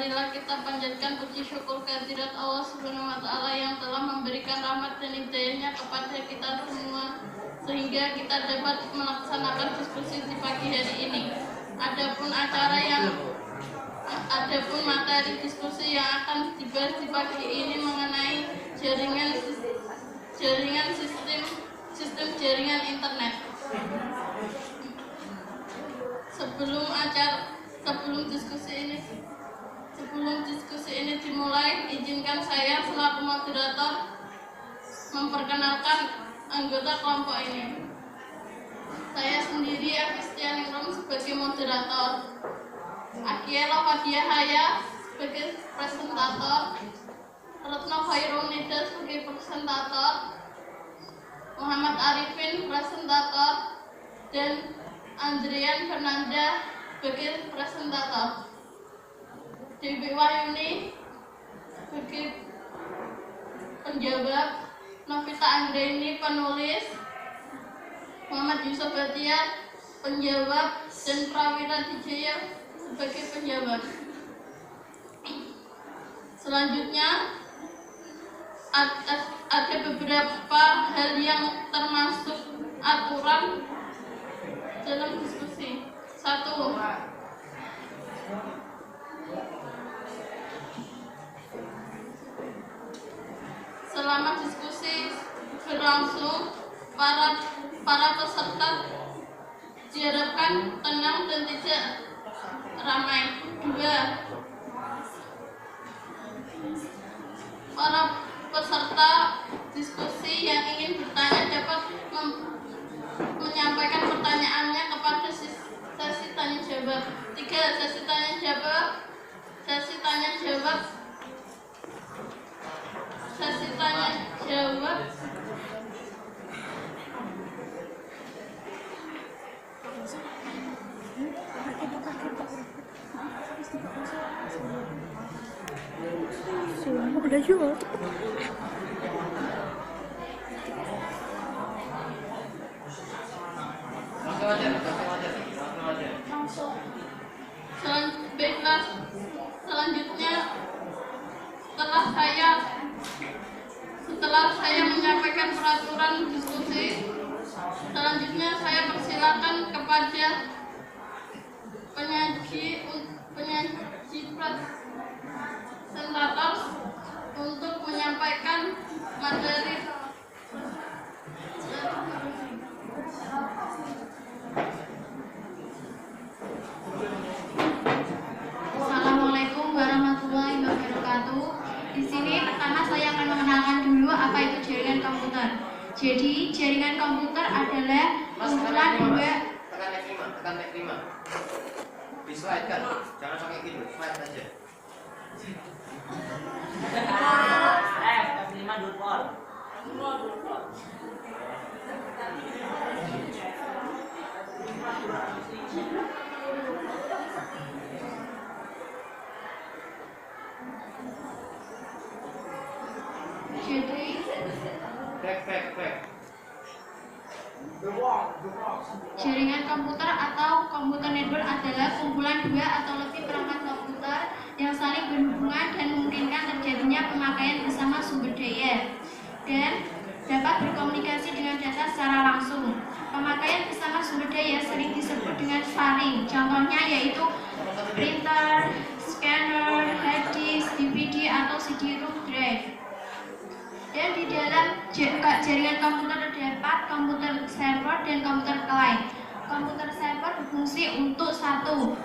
marilah kita panjatkan puji syukur kehadirat Allah Subhanahu wa Ta'ala yang telah memberikan rahmat dan hidayahnya kepada kita semua, sehingga kita dapat melaksanakan diskusi di pagi hari ini. Adapun materi diskusi yang akan dibahas di pagi ini mengenai sistem jaringan internet. Sebelum diskusi ini dimulai, izinkan saya selaku moderator memperkenalkan anggota kelompok ini. Saya sendiri Agustianingrum sebagai moderator, Akiela Fadia Haya sebagai presentator, Retno Khairunida sebagai presentator, Muhammad Arifin presentator, dan Andrian Fernanda sebagai presentator. Dewi Wahyuni sebagai penjawab, Novita Anggraini penulis, Muhammad Yusuf Batiar penjawab, dan Prawira Dijaya sebagai penjawab. Selanjutnya ada beberapa hal yang termasuk aturan dalam diskusi. 1. Selama diskusi berlangsung, para peserta diharapkan tenang dan tidak ramai. 2. Para peserta diskusi yang ingin bertanya dapat menyampaikan pertanyaannya kepada sesi tanya jawab. 3. Sesi tanya jawab udah jual. Selanjutnya setelah saya menyampaikan peraturan diskusi, selanjutnya saya persilakan kepada penyaji presentator untuk menyampaikan materi. Assalamualaikum warahmatullahi wabarakatuh. Di sini pertama saya akan mengenalkan dulu apa itu jaringan komputer. Jadi jaringan komputer adalah kumpulan dua. Tekan F5. Di slide kan, jangan pakai gitu, slide aja. F5 dulu. Jadi jaringan komputer atau komputer network adalah kumpulan dua atau lebih perangkat komputer yang saling berhubungan dan memungkinkan terjadinya pemakaian bersama sumber daya dan dapat berkomunikasi dengan data secara langsung. Pemakaian bersama sumber daya sering disebut dengan sharing. Contohnya yaitu printer, scanner, hard disk, DVD atau CD-ROM drive. Dan di dalam jaringan komputer terdapat komputer server dan komputer client. Komputer server berfungsi untuk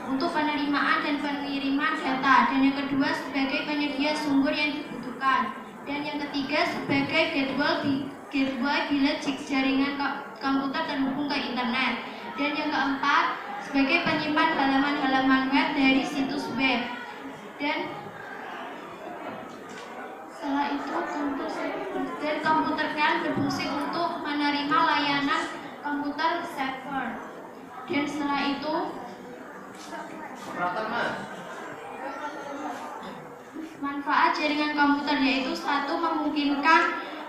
untuk penerimaan dan pengiriman data, dan yang kedua sebagai penyedia sumber yang dibutuhkan, dan yang ketiga sebagai gateway bila jaringan komputer terhubung ke internet, dan yang keempat sebagai penyimpan halaman-halaman web dari situs web. Dan setelah itu komputer kan berfungsi untuk menerima layanan komputer server. Dan setelah itu manfaat jaringan komputer yaitu 1. Memungkinkan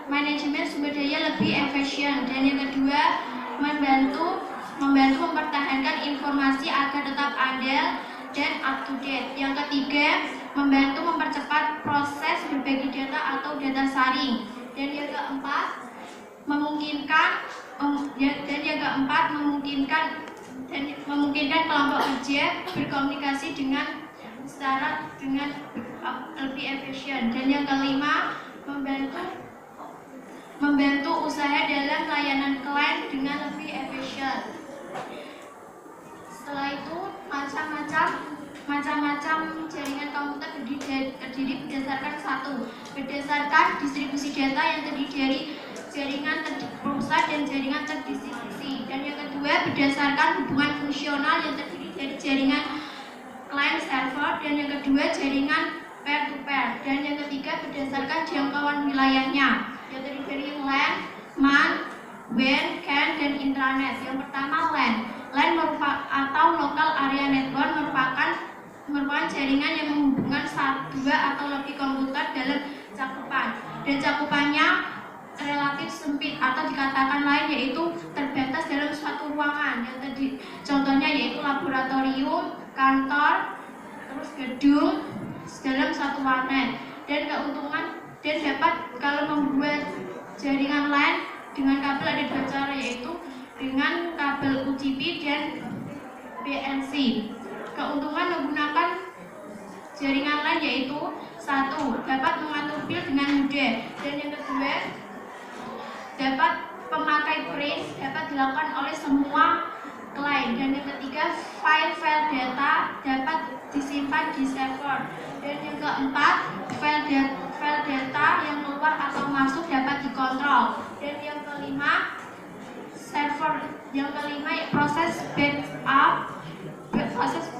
manajemen sumber daya lebih efisien, dan yang kedua membantu mempertahankan informasi agar tetap andal, dan up to date. Yang ketiga, membantu mempercepat proses berbagi data atau data sharing. Dan yang keempat, memungkinkan kelompok kerja berkomunikasi dengan lebih efisien. Dan yang kelima, membantu usaha dalam layanan klien dengan lebih efisien. Setelah itu, macam-macam jaringan komputer terdiri berdasarkan distribusi data yang terdiri dari jaringan terpusat dan jaringan terdistribusi. Dan yang kedua, berdasarkan hubungan fungsional yang terdiri dari jaringan client server, dan yang kedua jaringan peer to peer, dan yang ketiga berdasarkan jangkauan wilayahnya yang terdiri dari LAN, MAN, WAN, CAN, dan intranet. Yang pertama LAN atau Local Area Network merupakan jaringan yang menghubungkan dua atau lebih komputer dalam cakupan, dan cakupannya relatif sempit atau dikatakan lain yaitu terbatas dalam suatu ruangan. Contohnya yaitu laboratorium, kantor, terus gedung dalam satu warnet. Dan keuntungan dapat kalau membuat jaringan LAN dengan kabel ada dua cara, yaitu dengan kabel UTP dan BNC. Keuntungan menggunakan jaringan LAN yaitu satu, dapat mengatur pil dengan mudah, dan yang kedua, dapat pemakai print dapat dilakukan oleh semua klien, dan yang ketiga, file-file data dapat disimpan di server, dan yang keempat, file data yang keluar atau masuk dapat dikontrol, dan yang kelima, proses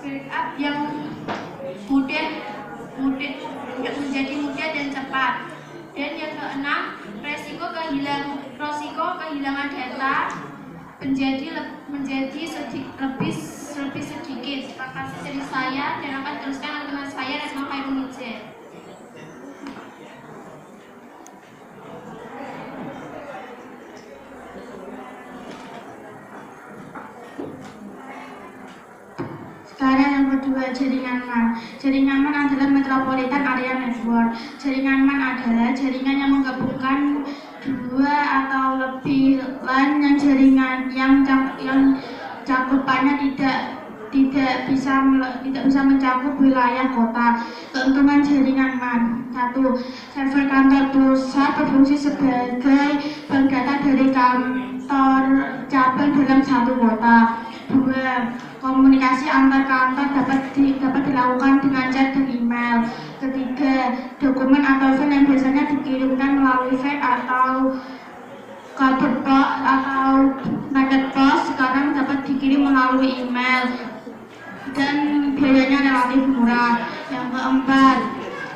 backup yang menjadi mudah dan cepat, dan yang keenam, resiko kehilangan data menjadi lebih sedikit. Terima kasih dari saya, dan akan teruskan teman saya Retno Khairunizah. Sekarang yang kedua, jaringan MAN. Jaringan MAN adalah Metropolitan Area Network. Jaringan MAN adalah jaringan yang menggabungkan dua atau lebih LAN yang cakupannya tidak bisa mencakup wilayah kota. Keuntungan jaringan MAN: 1. Server kantor pusat berfungsi sebagai bank data dari kantor cabang dalam satu kota. 2. Komunikasi antar kantor dapat dilakukan dengan chat dan email. 3. Dokumen atau file yang biasanya dikirimkan melalui fax atau kabel pos atau paket pos sekarang dapat dikirim melalui email dan biayanya relatif murah. Yang keempat,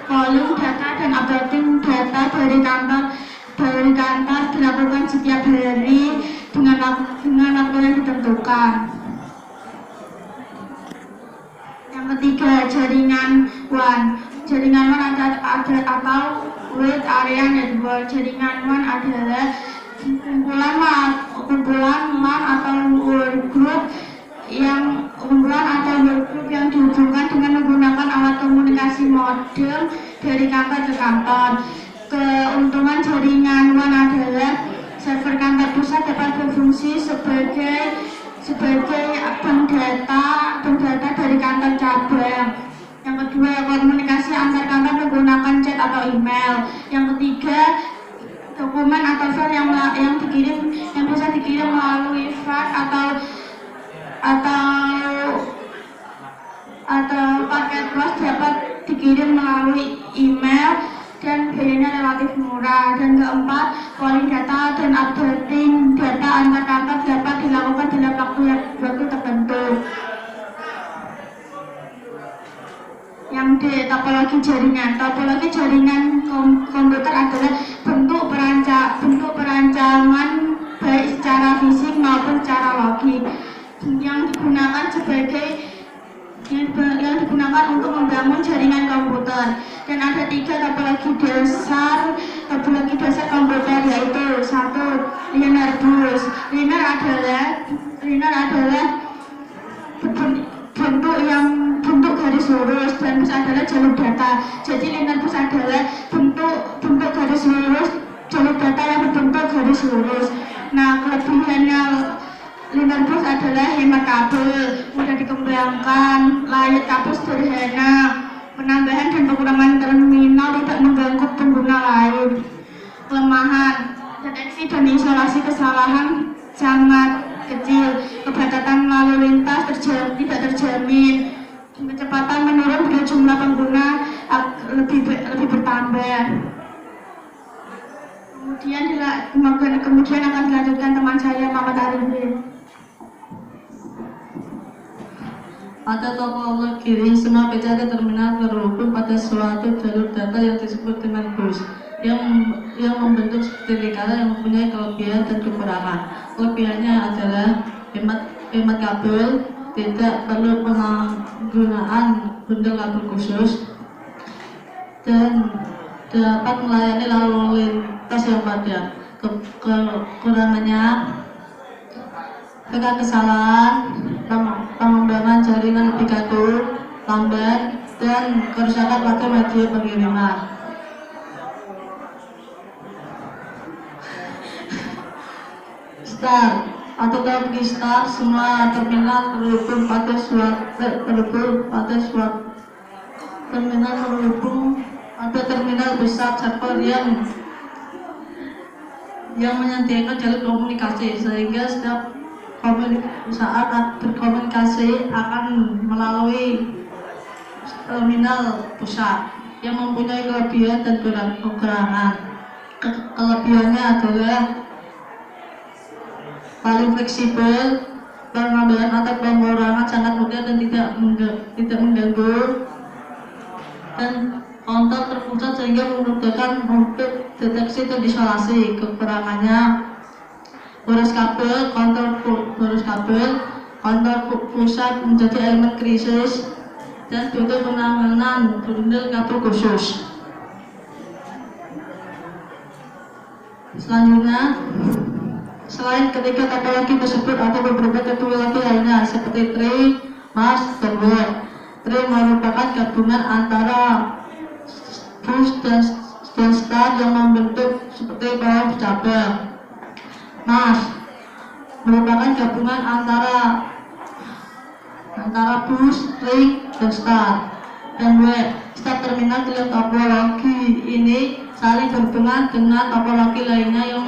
volume data dan updating data dari kantor dilakukan setiap hari dengan waktu yang ditentukan. Yang ketiga, jaringan WAN. Jaringan WAN atau Wide Area Network. Jaringan WAN adalah kumpulan LAN atau workgroup yang dihubungkan dengan menggunakan alat komunikasi modem dari kantor ke kantor. Keuntungan jaringan WAN adalah server kantor pusat dapat berfungsi sebagai bank data dari kantor cabang. Yang kedua, komunikasi antar kantor menggunakan chat atau email. Yang ketiga, dokumen atau file yang bisa dikirim melalui fax atau paket pos dapat dikirim melalui email dan biayanya relatif murah. Dan keempat, calling data dan updating data antar kantor dapat dilakukan dalam waktu tertentu. Yang D, topologi jaringan. Topologi jaringan komputer adalah bentuk perancangan baik secara fisik maupun secara logik yang digunakan untuk membangun jaringan komputer. Dan ada 3 topologi dasar komputer, yaitu 1. Linear bus. Linear adalah bentuk garis lurus dan bus adalah jalur data. Jadi linear bus adalah bentuk garis lurus, jalur data yang berbentuk garis lurus. Nah, kelebihannya linear bus adalah hemat kabel, mudah dikembangkan, layak kabel sederhana, penambahan dan pengurangan terminal tidak mengganggu pengguna lain. Kelemahan, deteksi dan isolasi kesalahan sangat kecil, kepadatan lalu lintas tidak terjamin, kecepatan menurun bila jumlah pengguna lebih bertambah. Kemudian akan dilanjutkan teman saya Muhammad Arifin. Pada topologi ring, semua PCT terminal terhubung pada suatu jalur data yang disebut dengan bus yang membentuk seperti lingkaran yang mempunyai kelebihan dan kekurangan. Kelebihannya adalah hemat kabel, tidak perlu penggunaan bundel kabel khusus, dan dapat melayani lalu lintas yang padat. Kekurangannya kesalahan, pengembangan jaringan lebih kaku, lambat, dan kerusakan pada media pengiriman. Star atau teknologi Star, semua terminal terhubung pada terminal besar server yang menyediakan jalur komunikasi, sehingga setiap saat berkomunikasi akan melalui terminal pusat yang mempunyai kelebihan dan kekurangan. Kelebihannya adalah paling fleksibel, penambahan atau pengurangan sangat mudah dan tidak mengganggu, dan kontrol terpusat sehingga memudahkan untuk deteksi dan isolasi. Kekurangannya boros kabel, kontrol pusat menjadi elemen krisis, dan butuh penanganan bundel kabel khusus. Selanjutnya, selain ketiga topologi tersebut ada beberapa topologi lainnya seperti tree, mass, dan web. Tree merupakan gabungan antara bus dan star yang membentuk seperti pohon cabang. Mass merupakan gabungan antara bus, ring, dan star. Dan web, star terminal dalam topologi ini saling berhubungan dengan topologi lainnya yang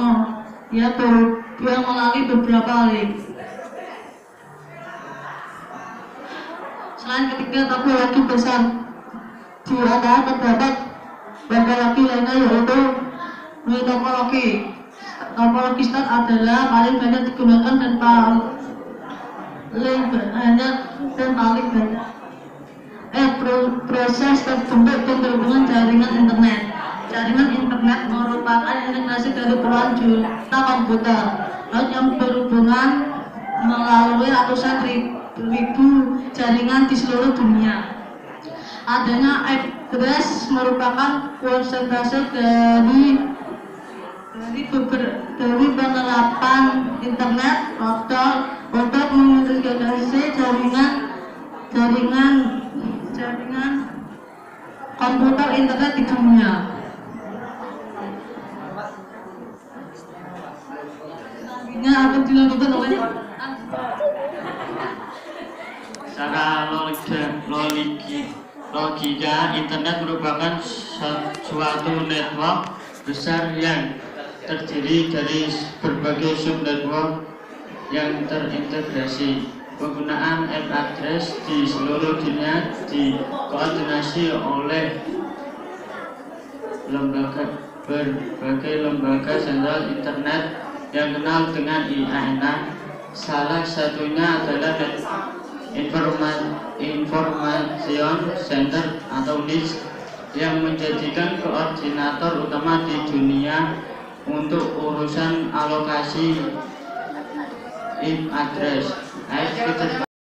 melalui beberapa link. Selain ketiga topologi besar, di antara terdapat topologi lainnya yaitu topologi. Topologi Star adalah paling banyak digunakan dan paling banyak proses terbentuk dan berhubungan jaringan internet. Jaringan internet merupakan integrasi dari puluhan juta komputer yang berhubungan melalui ratusan ribu jaringan di seluruh dunia. Adanya address merupakan konsenttrasi dari penerapan internet untuk mengintegrasi jaringan komputer internet di dunia. Selanjutnya akan dilanjutkan oleh secara logika, internet merupakan suatu network besar yang terdiri dari berbagai sub-network yang terintegrasi. Penggunaan IP address di seluruh dunia dikoordinasi oleh berbagai lembaga sentral internet yang kenal dengan IANA. Salah satunya adalah Information Center atau NICE yang menjadikan koordinator utama di dunia untuk urusan alokasi IP address.